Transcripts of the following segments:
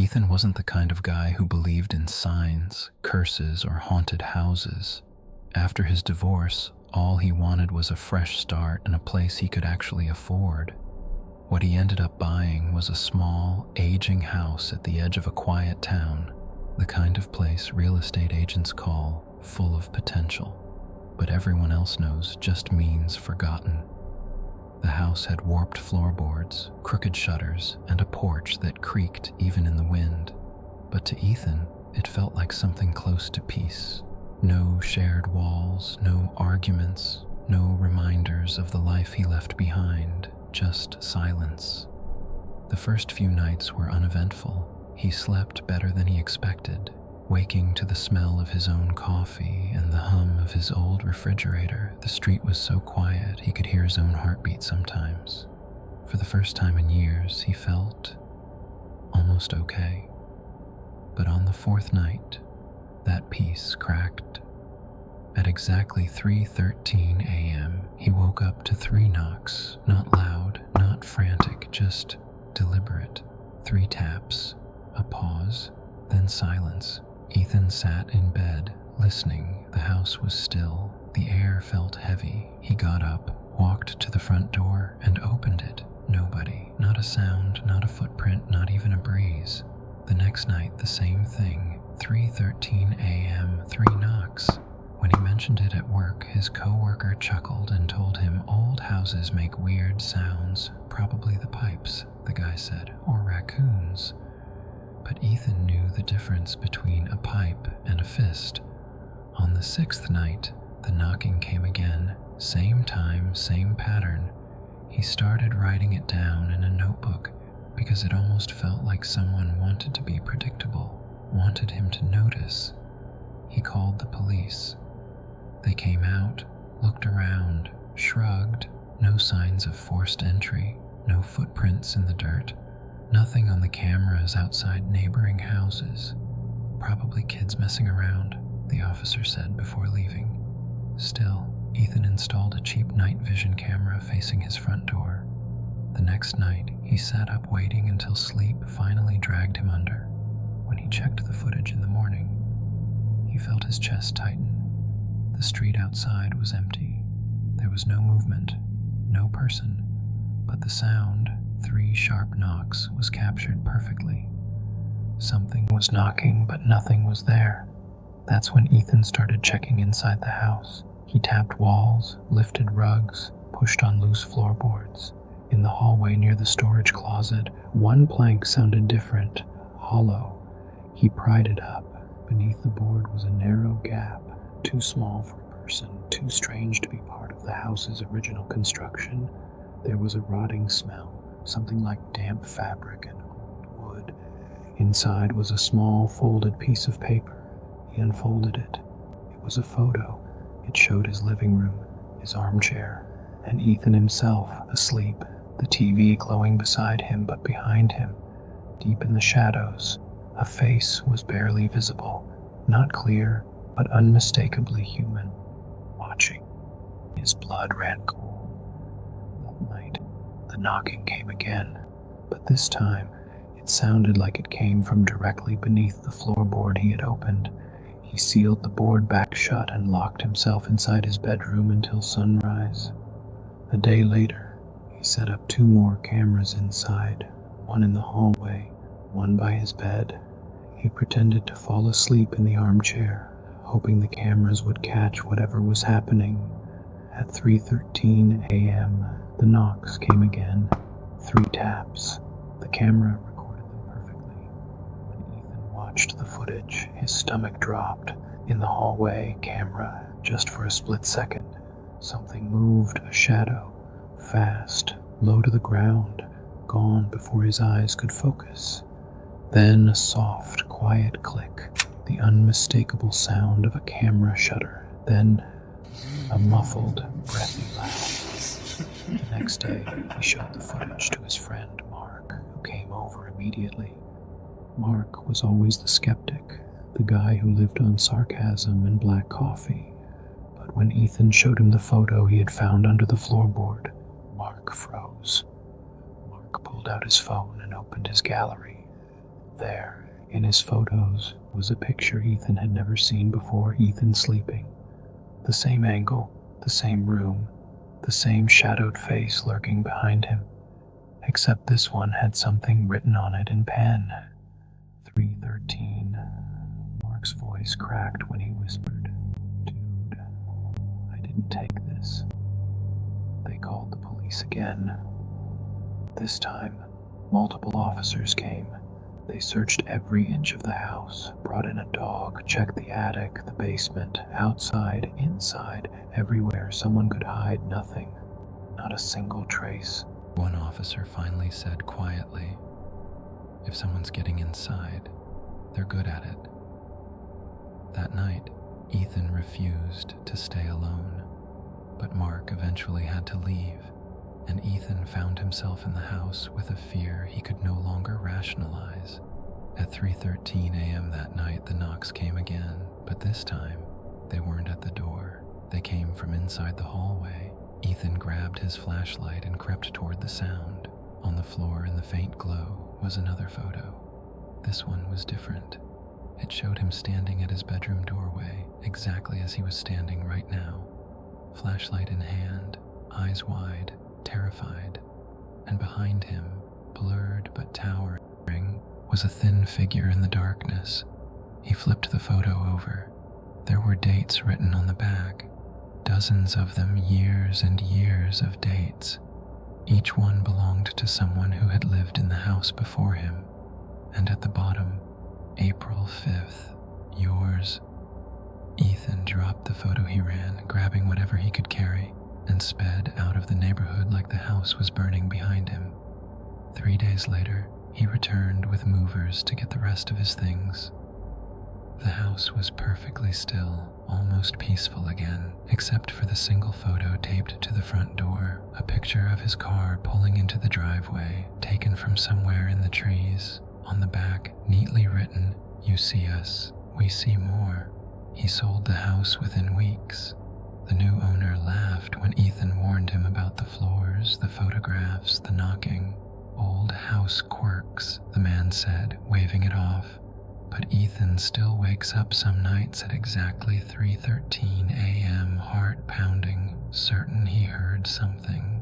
Ethan wasn't the kind of guy who believed in signs, curses, or haunted houses. After his divorce, all he wanted was a fresh start and a place he could actually afford. What he ended up buying was a small, aging house at the edge of a quiet town, the kind of place real estate agents call full of potential, but everyone else knows just means forgotten. The house had warped floorboards, crooked shutters, and a porch that creaked even in the wind. But to Ethan, it felt like something close to peace. No shared walls, no arguments, no reminders of the life he left behind, just silence. The first few nights were uneventful. He slept better than he expected, waking to the smell of his own coffee and the hum of his old refrigerator. The street was so quiet he could hear his own heartbeat sometimes. For the first time in years, he felt almost okay. But on the fourth night, that peace cracked. At exactly 3:13 a.m., he woke up to 3 knocks, not loud, not frantic, just deliberate. 3 taps, a pause, then silence. Ethan sat in bed, listening. The house was still. The air felt heavy. He got up, walked to the front door, and opened it. Nobody. Not a sound, not a footprint, not even a breeze. The next night, the same thing. 3:13 a.m., 3 knocks. When he mentioned it at work, his co-worker chuckled and told him old houses make weird sounds. Probably the pipes, the guy said, or raccoons. But Ethan knew the difference between a pipe and a fist. On the 6th night, the knocking came again. Same time, same pattern. He started writing it down in a notebook because it almost felt like someone wanted to be predictable, wanted him to notice. He called the police. They came out, looked around, shrugged. No signs of forced entry, no footprints in the dirt. Nothing on the cameras outside neighboring houses. Probably kids messing around, the officer said before leaving. Still, Ethan installed a cheap night vision camera facing his front door. The next night, he sat up waiting until sleep finally dragged him under. When he checked the footage in the morning, he felt his chest tighten. The street outside was empty. There was no movement, no person, but the sound, 3 sharp knocks, was captured perfectly. Something was knocking, but nothing was there. That's when Ethan started checking inside the house. He tapped walls, lifted rugs, pushed on loose floorboards. In the hallway near the storage closet, one plank sounded different, hollow. He pried it up. Beneath the board was a narrow gap, too small for a person, too strange to be part of the house's original construction. There was a rotting smell, something like damp fabric and old wood. Inside was a small folded piece of paper. He unfolded it. It was a photo. It showed his living room, his armchair, and Ethan himself asleep, the TV glowing beside him, but behind him, deep in the shadows, a face was barely visible, not clear, but unmistakably human, watching. His blood ran cold. That night, the knocking came again, but this time, it sounded like it came from directly beneath the floorboard he had opened. He sealed the board back shut and locked himself inside his bedroom until sunrise. A day later, he set up 2 more cameras inside, one in the hallway, one by his bed. He pretended to fall asleep in the armchair, hoping the cameras would catch whatever was happening. At 3:13 a.m., the knocks came again. 3 taps. The camera recorded them perfectly. When Ethan watched the footage, his stomach dropped. In the hallway camera, just for a split second, something moved, a shadow, fast, low to the ground, gone before his eyes could focus. Then a soft, quiet click, the unmistakable sound of a camera shutter. Then a muffled, breathy laugh. The next day, he showed the footage to his friend Mark, who came over immediately. Mark was always the skeptic, the guy who lived on sarcasm and black coffee. But when Ethan showed him the photo he had found under the floorboard, Mark froze. Mark pulled out his phone and opened his gallery. There, in his photos, was a picture Ethan had never seen before. Ethan sleeping. The same angle, the same room, the same shadowed face lurking behind him, except this one had something written on it in pen. 313. Mark's voice cracked when he whispered, "Dude, I didn't take this." They called the police again. This time, multiple officers came. They searched every inch of the house, brought in a dog, checked the attic, the basement, outside, inside, everywhere someone could hide. Nothing. Not a single trace. One officer finally said quietly, "If someone's getting inside, they're good at it." That night, Ethan refused to stay alone, but Mark eventually had to leave, and Ethan found himself in the house with a fear he could no longer rationalize. At 3:13 a.m. that night, the knocks came again, but this time, they weren't at the door. They came from inside the hallway. Ethan grabbed his flashlight and crept toward the sound. On the floor in the faint glow was another photo. This one was different. It showed him standing at his bedroom doorway, exactly as he was standing right now. Flashlight in hand, eyes wide, terrified, and behind him, blurred but towering, was a thin figure in the darkness. He flipped the photo over. There were dates written on the back, dozens of them, years and years of dates. Each one belonged to someone who had lived in the house before him, and at the bottom, April 5th, yours. Ethan dropped the photo he ran, grabbing whatever he could carry, and sped out of the neighborhood like the house was burning behind him. 3 days later, he returned with movers to get the rest of his things. The house was perfectly still, almost peaceful again, except for the single photo taped to the front door, a picture of his car pulling into the driveway, taken from somewhere in the trees. On the back, neatly written, "You see us, we see more." He sold the house within weeks. The new owner laughed when Ethan warned him about the floors, the photographs, the knocking. "Old house quirks," the man said, waving it off. But Ethan still wakes up some nights at exactly 3:13 a.m., heart pounding, certain he heard something.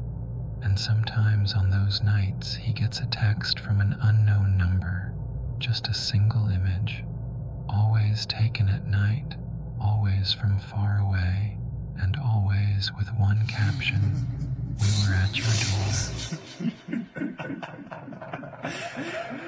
And sometimes on those nights he gets a text from an unknown number, just a single image, always taken at night, always from far away, and always with one caption: "We were at your door."